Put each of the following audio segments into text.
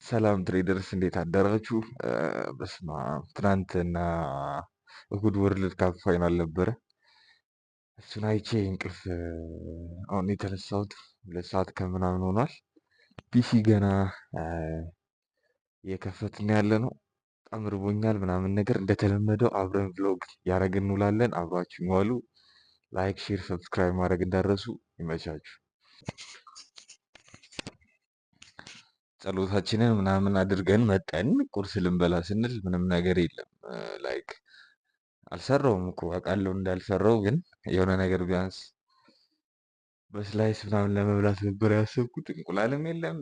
ሰላም ትሬደርስ እንዴት አደራችሁ? በስመአብ ትናንትና እሁድ ወርልድ ካፕ ፋይናል ነበረ። እሱን አይቼ እንቅልፍ አሁን የተነሳሁት 2 ሰዓት ከምናምን ሆኗል። ፒሲ ገና እየከፈትን ያለ ነው። በጣም ርቦኛል ምናምን ነገር እንደተለመደው አብረን ቭሎግ ያደረግን እንውላለን። አብራችሁኝ ዋሉ። ላይክ፣ ሼር፣ ሰብስክራይብ ማድረግ እንዳረሱ። ይመቻችሁ። ጸሎታችንን ምናምን አድርገን መጠን ቁርስ ልንበላ ስንል ምንም ነገር የለም። ላይክ አልሰራውም እኮ አውቃለሁ እንዳልሰራው፣ ግን የሆነ ነገር ቢያንስ በስላይስ ምናምን ለመብላት ነበር ያሰብኩት። እንቁላልም የለም፣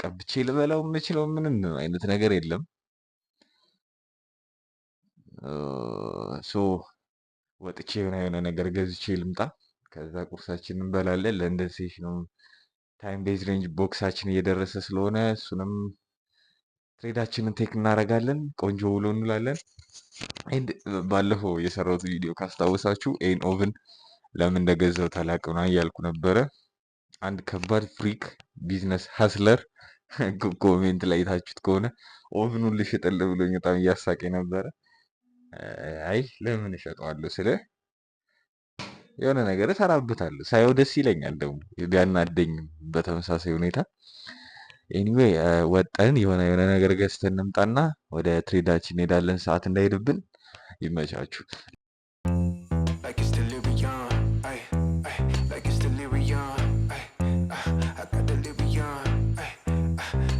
ቀብቼ ልበላው የምችለው ምንም አይነት ነገር የለም። ሶ ወጥቼ የሆነ ነገር ገዝቼ ልምጣ፣ ከዛ ቁርሳችንን እንበላለን። ለንደን ሴሽኑም ታይም ቤዝ ሬንጅ ቦክሳችን እየደረሰ ስለሆነ እሱንም ትሬዳችንን ቴክ እናደርጋለን። ቆንጆ ውሎ እንላለን። ኤንድ ባለፈው የሰራሁት ቪዲዮ ካስታወሳችሁ ኤን ኦቭን ለምን እንደገዛው ታላቅና እያልኩ ነበረ። አንድ ከባድ ፍሪክ ቢዝነስ ሀስለር ኮሜንት ላይ የታችሁት ከሆነ ኦቭኑን ልሽጥል ብሎኝ በጣም እያሳቀኝ ነበረ። አይ ለምን እሸጠዋለሁ ስለ የሆነ ነገር እሰራበታለሁ። ሳየው ደስ ይለኛል ደግሞ ቢያናደኝም በተመሳሳይ ሁኔታ። ኤኒዌይ ወጠን የሆነ ነገር ገዝተን እንምጣና ወደ ትሬዳችን እንሄዳለን። ሰዓት እንዳይሄድብን። ይመቻችሁ። Like it's delirium, ay, ay, like it's delirium, ay, I got delirium, ay,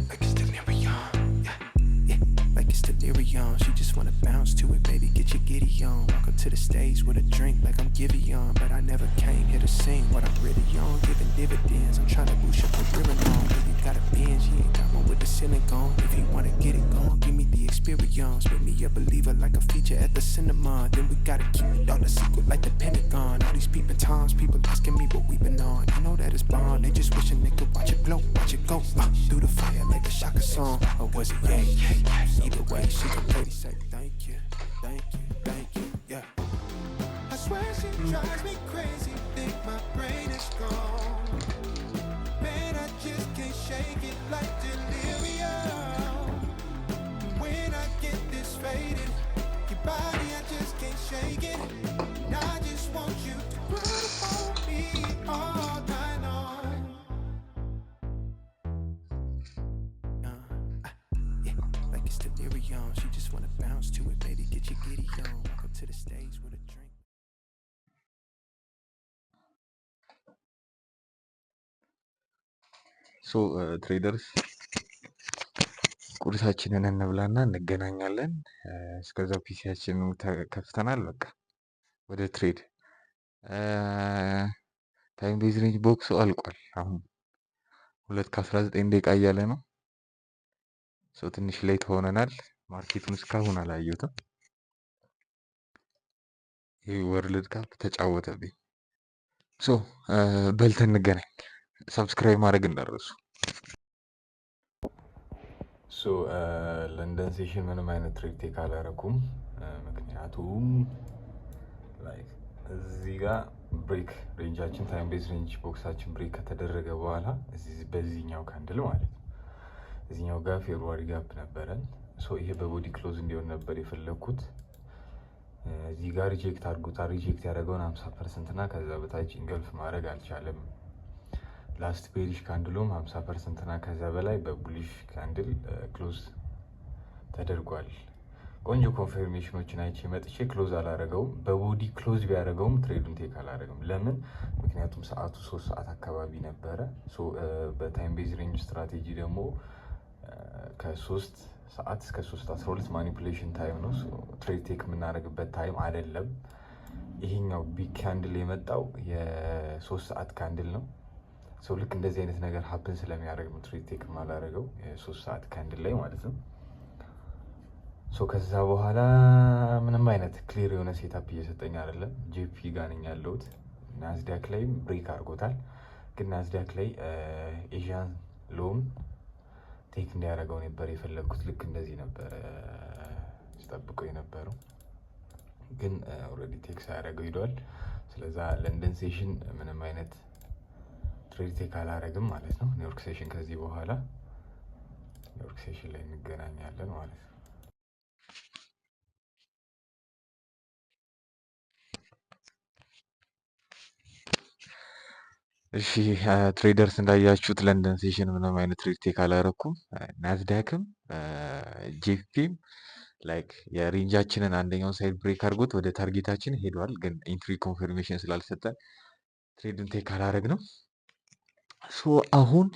like it's delirium, yeah, yeah, like it's delirium. She just wanna bounce to it, baby, get your giddy on. Walk up to the stage with a drink like I'm Giveon, but I never came here to sing what I'm really on. Giving dividends, I'm trying to boost your career on. Baby got a binge, he ain't got one with the ceiling gone. If you wanna get it gone, give me the experience. Make me a believer like a feature at the cinema. Then we gotta keep it all a secret like the Pentagon. All these peeping times, people asking me what we been on. I know that it's bond, they just wishing they could watch it glow, watch it go through the fire like a Shaka song. Or was it yeah? Either way, she can play. Say thank you, thank you, thank you, yeah. I swear she drives me crazy, think my brain is gone. Man, I just can't shake it like delirium. When I get this faded, your body, I just can't shake it. And I just want you to run upon me all night long. Yeah, like it's delirium. She just wanna bounce to it, baby, get your giddy on. Walk up to the stage with a drink. ሶ ትሬደርስ ቁርሳችንን እንብላና እንገናኛለን። እስከዛው ፒሲያችንን ከፍተናል። በቃ ወደ ትሬድ። ታይም ቤዝ ሬንጅ ቦክሱ አልቋል። አሁን 2 ከ19 ደቂቃ እያለ ነው። ሰው ትንሽ ሌት ሆነናል። ማርኬቱን እስካሁን አላየሁትም። ይህ ወርልድ ካፕ ተጫወተብኝ። ሶ በልተን እንገናኝ። ሰብስክራይብ ማድረግ እንዳረሱ። ሶ ለንደን ሴሽን ምንም አይነት ትሬድ ቴክ አላረኩም። ምክንያቱም ላይክ እዚህ ጋር ብሬክ ሬንጃችን ታይም ቤዝ ሬንጅ ቦክሳችን ብሬክ ከተደረገ በኋላ በዚህኛው ካንድል ማለት ነው እዚህኛው ጋር ፌብሩዋሪ ጋፕ ነበረን። ሶ ይሄ በቦዲ ክሎዝ እንዲሆን ነበር የፈለግኩት። እዚህ ጋር ሪጀክት አድርጎታል። ሪጀክት ያደረገውን 50% እና ከዛ በታች ኢንገልፍ ማድረግ አልቻለም። ላስት ቤሪሽ ካንድሎም 50% እና ከዛ በላይ በቡሊሽ ካንድል ክሎዝ ተደርጓል። ቆንጆ ኮንፈርሜሽኖችን አይቼ መጥቼ ክሎዝ አላረገውም። በቦዲ ክሎዝ ቢያደረገውም ትሬዱን ቴክ አላረገም። ለምን? ምክንያቱም ሰዓቱ 3 ሰዓት አካባቢ ነበረ። በታይም ቤዝ ሬንጅ ስትራቴጂ ደግሞ ከ3 ሰዓት እስከ 3:12 ማኒፑሌሽን ታይም ነው። ትሬድ ቴክ የምናደርግበት ታይም አይደለም። ይሄኛው ቢግ ካንድል የመጣው የ3 ሰዓት ካንድል ነው። ሰው ልክ እንደዚህ አይነት ነገር ሀፕን ስለሚያደርግ ነው ትሬድ ቴክ ማላረገው የ3 ሰዓት ካንድል ላይ ማለት ነው። ከዛ በኋላ ምንም አይነት ክሊር የሆነ ሴታፕ እየሰጠኝ አይደለም። ጄፒ ጋር ነኝ ያለሁት። ናዝዳክ ላይም ብሬክ አድርጎታል። ግን ናዝዳክ ላይ ኤዥያን ሎም ቴክ እንዲያደርገው ነበር የፈለግኩት። ልክ እንደዚህ ነበር ስጠብቀው የነበረው፣ ግን ኦልሬዲ ቴክ ሳያደርገው ሂዷል። ስለዛ ለንደን ሴሽን ምንም አይነት ትሬድ ቴክ አላረግም ማለት ነው። ኒውዮርክ ሴሽን ከዚህ በኋላ ኒውዮርክ ሴሽን ላይ እንገናኛለን ማለት ነው። እሺ ትሬደርስ እንዳያችሁት ለንደን ሴሽን ምንም አይነት ትሬድ ቴክ አላረኩም። ናዝዳክም ጄፒም ላይክ የሬንጃችንን አንደኛውን ሳይድ ብሬክ አድርጎት ወደ ታርጌታችን ሄዷል። ግን ኢንትሪ ኮንፈርሜሽን ስላልሰጠን ትሬድን ቴክ አላረግንም። ሶ አሁን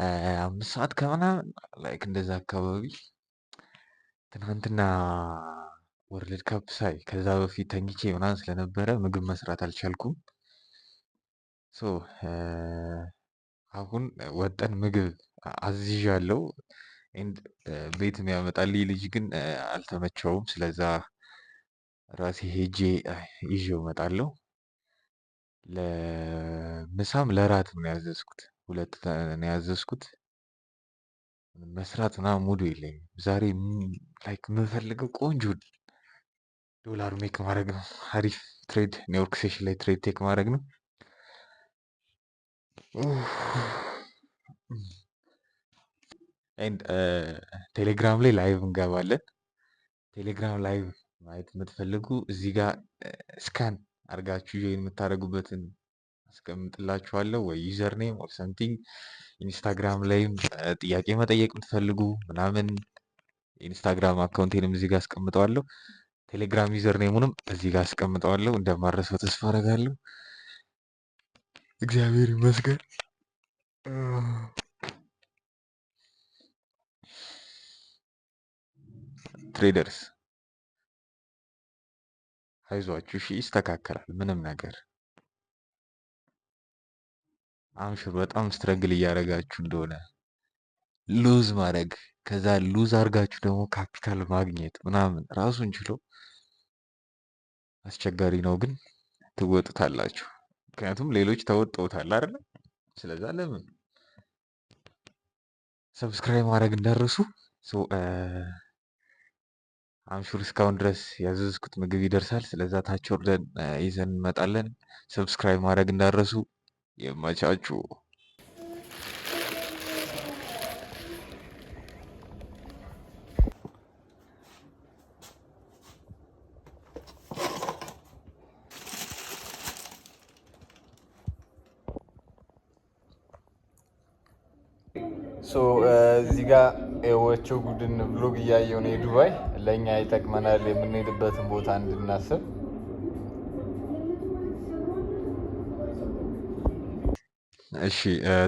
5 ሰዓት ከምናምን ላይክ እንደዛ አካባቢ ትናንትና ወርልድ ካፕ ሳይ ከዛ በፊት ተኝቼ ምናምን ስለነበረ ምግብ መስራት አልቻልኩም። ሶ አሁን ወጠን ምግብ አዝዣለሁ። ኤንድ ቤት የሚያመጣልኝ ልጅ ግን አልተመቸውም። ስለዛ ራሴ ሄጄ ይዤው እመጣለሁ። ለምሳም ለራትም ነው ያዘዝኩት፣ ሁለት ነው ያዘዝኩት። መስራት ምናምን ሙዱ የለኝም ዛሬ። ላይክ የምፈልገው ቆንጆ ዶላር ሜክ ማድረግ ነው። አሪፍ ትሬድ ኒውዮርክ ሴሽን ላይ ትሬድ ቴክ ማድረግ ነው። ኤንድ ቴሌግራም ላይ ላይቭ እንገባለን። ቴሌግራም ላይቭ ማየት የምትፈልጉ እዚህ ጋር ስካን አድርጋችሁ የምታደርጉበትን አስቀምጥላችኋለሁ፣ ወይ ዩዘር ኔም ኦር ሰምቲንግ። ኢንስታግራም ላይም ጥያቄ መጠየቅ የምትፈልጉ ምናምን ኢንስታግራም አካውንቴንም እዚህ ጋር አስቀምጠዋለሁ። ቴሌግራም ዩዘር ኔሙንም እዚህ ጋር አስቀምጠዋለሁ። እንደማረሰው ተስፋ አደርጋለሁ። እግዚአብሔር ይመስገን። ትሬደርስ አይዟችሁ፣ እሺ ይስተካከላል ምንም ነገር። አምሹር በጣም ስትረግል እያደረጋችሁ እንደሆነ ሉዝ ማድረግ፣ ከዛ ሉዝ አድርጋችሁ ደግሞ ካፒታል ማግኘት ምናምን ራሱን ችሎ አስቸጋሪ ነው፣ ግን ትወጡታላችሁ። ምክንያቱም ሌሎች ተወጥተውታል አይደለ? ስለዛ ለምን ሰብስክራይብ ማድረግ እንዳረሱ። አምሹር እስካሁን ድረስ ያዘዝኩት ምግብ ይደርሳል። ስለዛ ታች ወርደን ይዘን እንመጣለን። ሰብስክራይብ ማድረግ እንዳረሱ። የማቻችሁ እዚህ ጋር የወቸው ጉድን ብሎግ እያየው ነው። የዱባይ ለእኛ ይጠቅመናል የምንሄድበትን ቦታ እንድናስብ። እሺ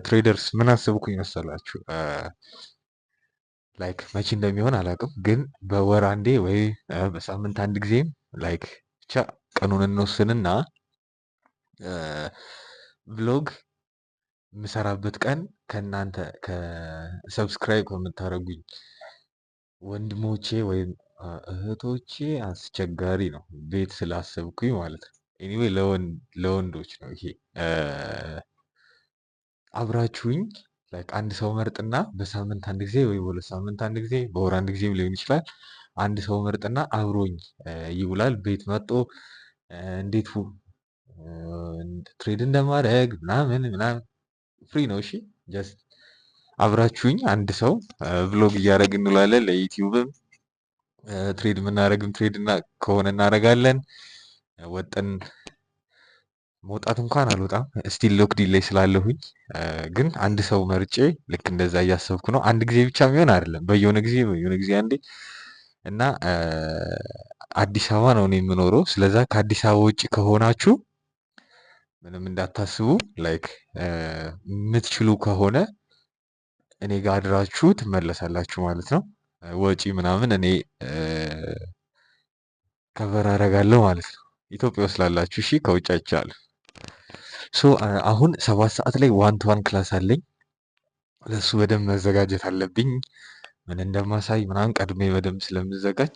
ትሬደርስ ምን አሰብኩኝ መሰላችሁ? ላይክ መቼ እንደሚሆን አላውቅም፣ ግን በወር አንዴ ወይ በሳምንት አንድ ጊዜም ላይክ ብቻ ቀኑን እንወስንና ቭሎግ የምሰራበት ቀን ከእናንተ ከሰብስክራይብ ከምታደርጉኝ ወንድሞቼ ወይም እህቶቼ አስቸጋሪ ነው፣ ቤት ስላሰብኩኝ ማለት ነው። ኤኒዌይ ለወንዶች ነው ይሄ። አብራችሁኝ ላይክ አንድ ሰው መርጥና በሳምንት አንድ ጊዜ ወይ በሁለት ሳምንት አንድ ጊዜ በወር አንድ ጊዜም ሊሆን ይችላል። አንድ ሰው መርጥና አብሮኝ ይውላል። ቤት መጥቶ እንዴት ትሬድ እንደማድረግ ምናምን ፍሪ ነው። እሺ ጀስት አብራችሁኝ አንድ ሰው ቭሎግ እያደረግን እንውላለን። ለዩቲዩብም ትሬድ የምናደርግም ትሬድ ከሆነ እናደርጋለን። ወጠን መውጣት እንኳን አልወጣም፣ ስቲል ሎክድ ላይ ስላለሁኝ። ግን አንድ ሰው መርጬ ልክ እንደዛ እያሰብኩ ነው። አንድ ጊዜ ብቻ የሚሆን አይደለም፣ በየሆነ ጊዜ አንዴ እና አዲስ አበባ ነው እኔ የምኖረው። ስለዛ ከአዲስ አበባ ውጭ ከሆናችሁ ምንም እንዳታስቡ። ላይክ የምትችሉ ከሆነ እኔ ጋር አድራችሁ ትመለሳላችሁ ማለት ነው። ወጪ ምናምን እኔ ከቨር አደርጋለሁ ማለት ነው። ኢትዮጵያ ውስጥ ላላችሁ እሺ፣ ከውጭ አይቻልም። ሶ አሁን 7 ሰዓት ላይ ዋን ቱ ዋን ክላስ አለኝ። ለሱ በደንብ መዘጋጀት አለብኝ። ምን እንደማሳይ ምናምን ቀድሜ በደንብ ስለምዘጋጅ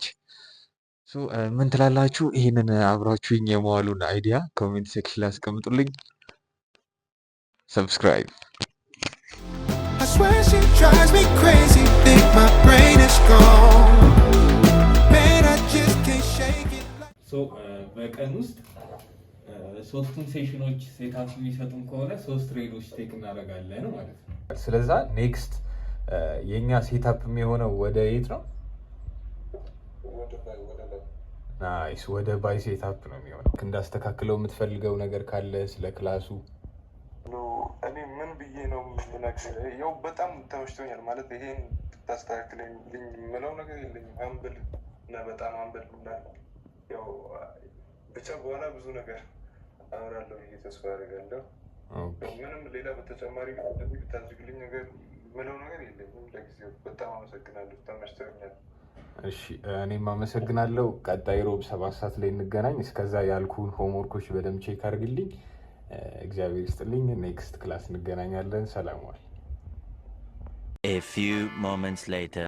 ምን ትላላችሁ? ይህንን አብራችሁኝ የመዋሉን አይዲያ ኮሜንት ሴክሽን ላይ አስቀምጡልኝ። ሰብስክራይብ I swear she drives me crazy, think my brain is gone. Man, I just can't shake it. በቀን ውስጥ ሶስቱን ሴሽኖች ሴታፕ የሚሰጡን ከሆነ 3 ትሬዶች ቴክ እናደርጋለን ማለት ነው። ስለዛ ኔክስት የኛ ሴታፕ የሚሆነው ወደ የት ነው? ናይስ፣ ወደ ባይ ሴታፕ ነው የሚሆነው። እንዳስተካክለው የምትፈልገው ነገር ካለ ስለ ክላሱ እኔ ምን ብዬ ነው የምነግርህ? ያው በጣም ተመችቶኛል ማለት ይሄን ታስተካክለኝ የምለው ነገር የለኝም። አምብል እና በጣም አምብል እና ያው ብቻ በኋላ ብዙ ነገር አወራለሁ ብዬ ተስፋ አደርጋለሁ። ምንም ሌላ በተጨማሪ ብታድርግልኝ ነገር የምለው ነገር የለኝም ለጊዜው። በጣም አመሰግናለሁ፣ ተመችቶኛል። እሺ እኔም አመሰግናለሁ። ቀጣይ ሮብ 7 ሰዓት ላይ እንገናኝ። እስከዛ ያልኩን ሆምወርኮች በደንብ ቼክ አድርግልኝ። እግዚአብሔር ይስጥልኝ። ኔክስት ክላስ እንገናኛለን። ሰላም ዋል። A few moments later.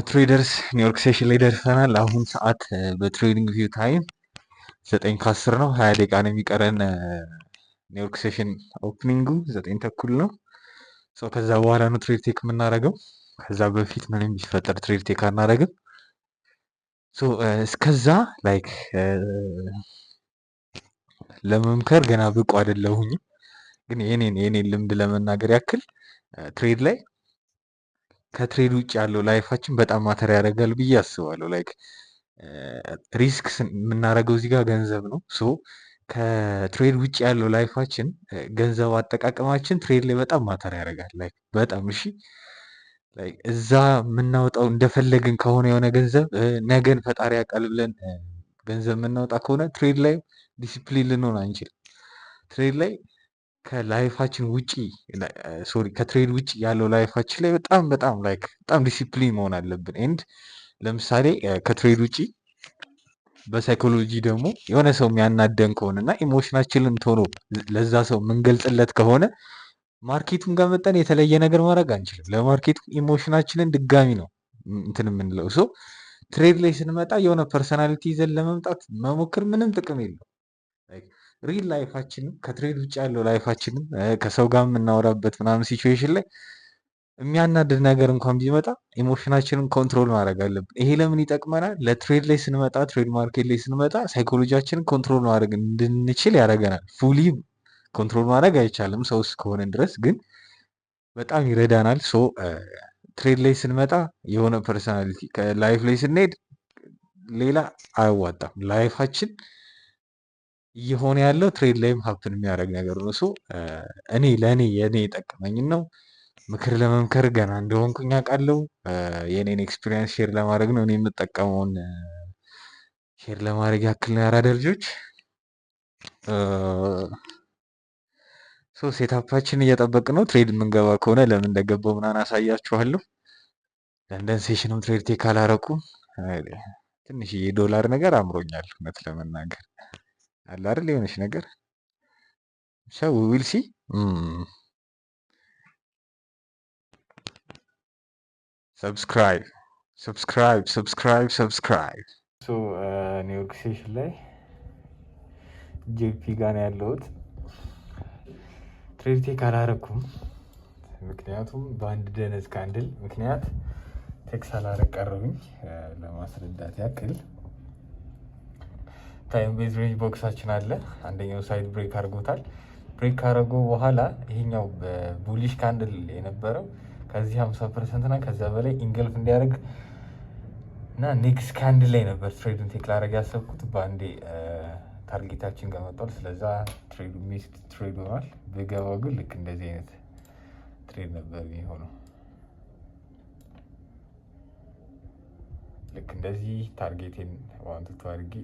ትሬደርስ ኒውዮርክ ሴሽን ላይ ደርሰናል። አሁን ሰዓት በትሬዲንግ ቪው ታይም 9:10 ነው። 20 ደቂቃ ነው የሚቀረን። ኒውዮርክ ሴሽን ኦፕኒንጉ 9 ተኩል ነው። ከዛ በኋላ ነው ትሬድ ቴክ የምናደርገው። ከዛ በፊት ምንም ቢፈጠር ትሬድ ቴክ አናደርግም። እስከዛ ላይክ ለመምከር ገና ብቁ አይደለሁኝም፣ ግን የኔን ልምድ ለመናገር ያክል ትሬድ ላይ ከትሬድ ውጭ ያለው ላይፋችን በጣም ማተር ያደርጋል ብዬ አስባለሁ። ላይክ ሪስክ የምናደርገው እዚህ ጋር ገንዘብ ነው። ከትሬድ ውጭ ያለው ላይፋችን ገንዘብ አጠቃቀማችን ትሬድ ላይ በጣም ማተር ያደርጋል። ላይክ በጣም እሺ፣ እዛ የምናወጣው እንደፈለግን ከሆነ የሆነ ገንዘብ ነገን ፈጣሪ ያውቃል ብለን ገንዘብ የምናወጣ ከሆነ ትሬድ ላይ ዲሲፕሊን ልንሆን አንችልም። ትሬድ ላይ ከላይፋችን ውጪ ከትሬድ ውጪ ያለው ላይፋችን ላይ በጣም ዲሲፕሊን መሆን አለብን። ኤንድ ለምሳሌ ከትሬድ ውጪ በሳይኮሎጂ ደግሞ የሆነ ሰው የሚያናደን ከሆነ እና ኢሞሽናችንን ቶሎ ለዛ ሰው የምንገልጽለት ከሆነ ማርኬቱን ጋር መጠን የተለየ ነገር ማድረግ አንችልም። ለማርኬቱ ኢሞሽናችንን ድጋሚ ነው እንትን የምንለው። ትሬድ ላይ ስንመጣ የሆነ ፐርሰናሊቲ ይዘን ለመምጣት መሞክር ምንም ጥቅም የለው። ሪል ላይፋችንም ከትሬድ ውጭ ያለው ላይፋችንም ከሰው ጋር የምናወራበት ምናምን ሲቹዌሽን ላይ የሚያናድድ ነገር እንኳን ቢመጣ ኢሞሽናችንን ኮንትሮል ማድረግ አለብን። ይሄ ለምን ይጠቅመናል? ለትሬድ ላይ ስንመጣ፣ ትሬድ ማርኬት ላይ ስንመጣ ሳይኮሎጂያችንን ኮንትሮል ማድረግ እንድንችል ያደርገናል። ፉሊ ኮንትሮል ማድረግ አይቻልም ሰው እስከሆነን ድረስ፣ ግን በጣም ይረዳናል። ትሬድ ላይ ስንመጣ የሆነ ፐርሰናሊቲ፣ ከላይፍ ላይ ስንሄድ ሌላ አያዋጣም። ላይፋችን እየሆነ ያለው ትሬድ ላይም ሀብትን የሚያደርግ ነገር ነው። እኔ የእኔ የጠቀመኝን ነው ምክር ለመምከር ገና እንደሆንኩኝ አውቃለሁ። የእኔን ኤክስፒሪየንስ ሼር ለማድረግ ነው። እኔ የምጠቀመውን ሼር ለማድረግ ያክል ነው። ያራዳ ልጆች ሴታፓችን እየጠበቅ ነው። ትሬድ የምንገባ ከሆነ ለምን እንደገባው ምናምን አሳያችኋለሁ። ለንደን ሴሽንም ትሬድ ቴክ አላረኩም። ትንሽ የዶላር ነገር አምሮኛል እውነት ለመናገር አለ አይደል የሆነች ነገር ዊል ሲ ሰብስክራይብ ኒውዮርክ ሴሽን ላይ ጄፒ ጋር ነው ያለሁት። ትሬድ ቴክ አላረኩም፣ ምክንያቱም በአንድ ደነዝ ካንድል ምክንያት ቴክስ አላረግ ቀረሁኝ። ለማስረዳት ያክል ታይም ቤዝ ሬንጅ ቦክሳችን አለ። አንደኛው ሳይድ ብሬክ አድርጎታል። ብሬክ ካረጎ በኋላ ይሄኛው በቡሊሽ ካንድል የነበረው ከዚህ 50% እና ከዛ በላይ ኢንገልፍ እንዲያደርግ እና ኔክስት ካንድል ላይ ነበር ትሬዱን ቴክ ላደርግ ያሰብኩት። በአንዴ ታርጌታችን ጋር መጥቷል። ስለዛ ትሬዱ ሚስድ ትሬድ ሆኗል። ብገባው ግን ልክ እንደዚህ አይነት ትሬድ ነበር የሚሆነው። ልክ እንደዚህ ታርጌቴን ዋንቱቱ አድርጌ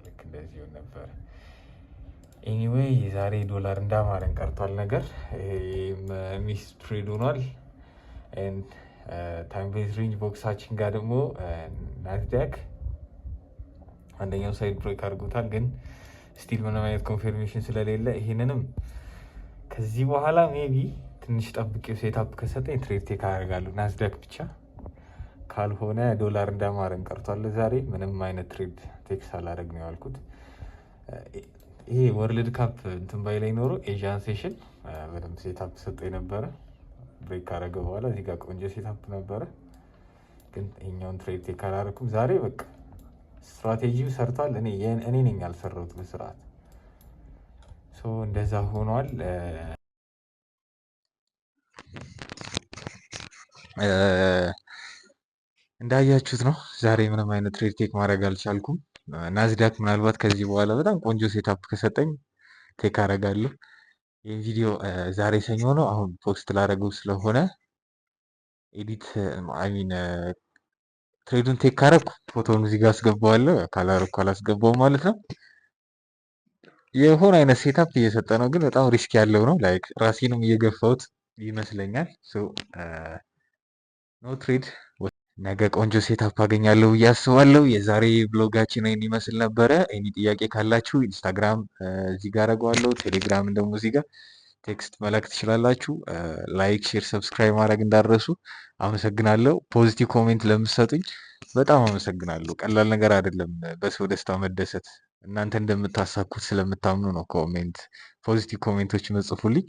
ልክ እንደዚህ ሆን ነበር። ኤኒዌይ የዛሬ ዶላር እንዳማረን ቀርቷል ነገር ሚስድ ትሬድ ሆኗል። ታይም ቤዝ ሬንጅ ቦክሳችን ጋር ደግሞ ናስዳክ አንደኛው ሳይድ ብሬክ አድርጎታል፣ ግን ስቲል ምንም አይነት ኮንፊርሜሽን ስለሌለ ይሄንንም ከዚህ በኋላ ሜቢ ትንሽ ጠብቄው ሴታፕ ከሰጠኝ ትሬድ ቴክ አደርጋለሁ ናስዳክ ብቻ። ካልሆነ ዶላር እንዳማረን ቀርቷል። ዛሬ ምንም አይነት ትሬድ ቴክ ሳላደርግ ነው ያልኩት። ይሄ ወርልድ ካፕ እንትን ባይ ላይ ኖሮ ኤዥያን ሴሽን በደንብ ሴታፕ ሰጠ የነበረ ብሬክ ካረገ በኋላ እዚህ ጋር ቆንጆ ሴታፕ ነበረ፣ ግን ይሄኛውን ትሬድ ቴክ አላደረኩም። ዛሬ በቃ ስትራቴጂው ሰርቷል። እኔ ነኝ ያልሰራሁት በስርዓት። እንደዛ ሆኗል። እንዳያችሁት ነው። ዛሬ ምንም አይነት ትሬድ ቴክ ማድረግ አልቻልኩም። ናዝዳክ ምናልባት ከዚህ በኋላ በጣም ቆንጆ ሴታፕ ከሰጠኝ ቴክ አደርጋለሁ። ይህ ቪዲዮ ዛሬ ሰኞ ነው። አሁን ፖስት ላደረገው ስለሆነ ኤዲት አይሚን ትሬዱን ቴክ ካረኩ ፎቶውን እዚህ ጋር አስገባዋለሁ። ካላረኩ አላስገባው ማለት ነው። የሆነ አይነት ሴታፕ እየሰጠ ነው፣ ግን በጣም ሪስክ ያለው ነው። ላይክ ራሴንም እየገፋሁት ይመስለኛል። ኖ ትሬድ። ነገ ቆንጆ ሴታፕ አገኛለሁ ብዬ አስባለሁ። የዛሬ ብሎጋችን ይህን ይመስል ነበረ። ኤኒ ጥያቄ ካላችሁ ኢንስታግራም እዚህ ጋር አደርገዋለሁ፣ ቴሌግራም ደግሞ እዚህ ጋር ቴክስት መላክ ትችላላችሁ። ላይክ፣ ሼር፣ ሰብስክራይብ ማድረግ እንዳረሱ። አመሰግናለሁ። ፖዚቲቭ ኮሜንት ለምትሰጡኝ በጣም አመሰግናለሁ። ቀላል ነገር አይደለም በሰው ደስታ መደሰት። እናንተ እንደምታሳኩት ስለምታምኑ ነው ፖዚቲቭ ኮሜንቶች መጽፉልኝ።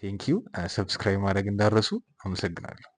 ቴንኪዩ። ሰብስክራይብ ማድረግ እንዳረሱ። አመሰግናለሁ።